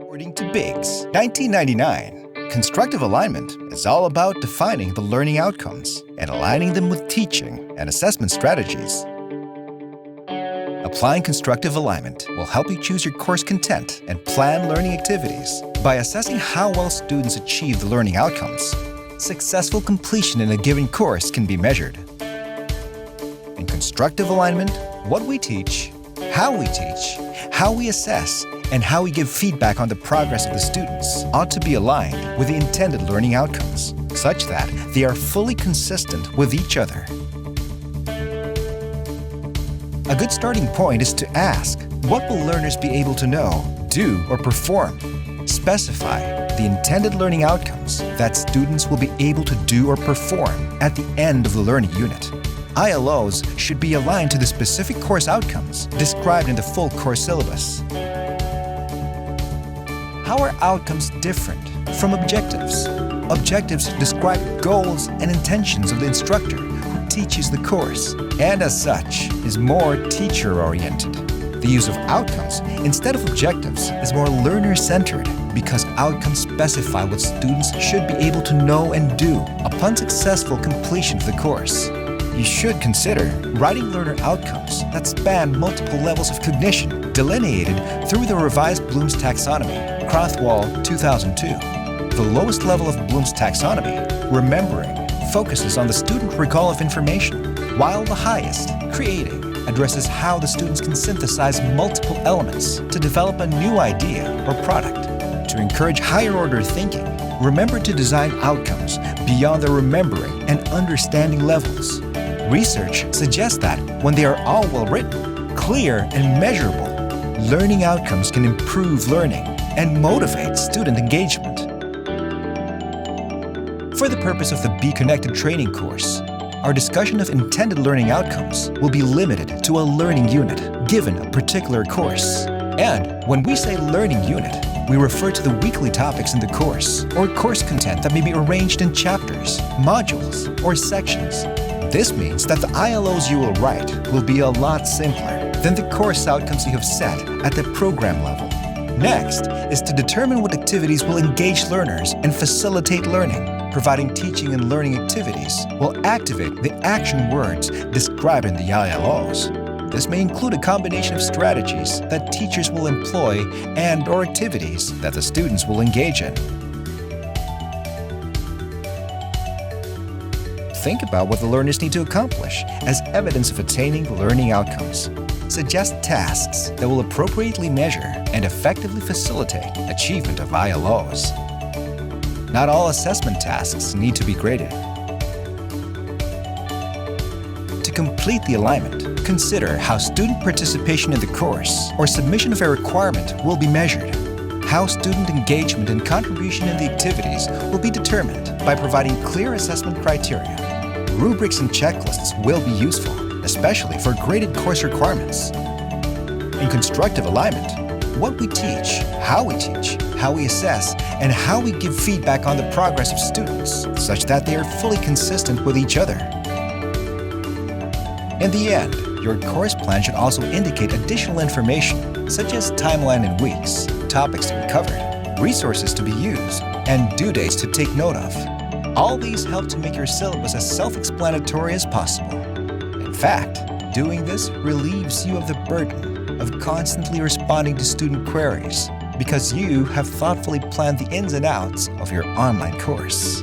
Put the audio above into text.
According to Biggs, 1999, constructive alignment is all about defining the learning outcomes and aligning them with teaching and assessment strategies. Applying constructive alignment will help you choose your course content and plan learning activities. By assessing how well students achieve the learning outcomes, successful completion in a given course can be measured. In constructive alignment, what we teach, how we assess, and how we give feedback on the progress of the students ought to be aligned with the intended learning outcomes, such that they are fully consistent with each other. A good starting point is to ask, what will learners be able to know, do, or perform? Specify the intended learning outcomes that students will be able to do or perform at the end of the learning unit. ILOs should be aligned to the specific course outcomes described in the full course syllabus. How are outcomes different from objectives? Objectives describe goals and intentions of the instructor who teaches the course, and as such, is more teacher-oriented. The use of outcomes instead of objectives is more learner-centered because outcomes specify what students should be able to know and do upon successful completion of the course. You should consider writing learner outcomes that span multiple levels of cognition delineated through the revised Bloom's taxonomy, Crothwall 2002. The lowest level of Bloom's taxonomy, remembering, focuses on the student recall of information, while the highest, creating, addresses how the students can synthesize multiple elements to develop a new idea or product. To encourage higher-order thinking, remember to design outcomes beyond the remembering and understanding levels. Research suggests that when they are all well-written, clear, and measurable, learning outcomes can improve learning and motivate student engagement. For the purpose of the Be Connected training course, our discussion of intended learning outcomes will be limited to a learning unit given a particular course. And when we say learning unit, we refer to the weekly topics in the course or course content that may be arranged in chapters, modules, or sections. This means that the ILOs you will write will be a lot simpler than the course outcomes you have set at the program level. Next is to determine what activities will engage learners and facilitate learning. Providing teaching and learning activities will activate the action words described in the ILOs. This may include a combination of strategies that teachers will employ and/or activities that the students will engage in. Think about what the learners need to accomplish as evidence of attaining learning outcomes. Suggest tasks that will appropriately measure and effectively facilitate achievement of ILOs. Not all assessment tasks need to be graded. To complete the alignment, consider how student participation in the course or submission of a requirement will be measured. How student engagement and contribution in the activities will be determined by providing clear assessment criteria. Rubrics and checklists will be useful, especially for graded course requirements. In constructive alignment, what we teach, how we assess, and how we give feedback on the progress of students, such that they are fully consistent with each other. In the end, your course plan should also indicate additional information, such as timeline in weeks, topics to be covered, resources to be used, and due dates to take note of. All these help to make your syllabus as self-explanatory as possible. In fact, doing this relieves you of the burden of constantly responding to student queries because you have thoughtfully planned the ins and outs of your online course.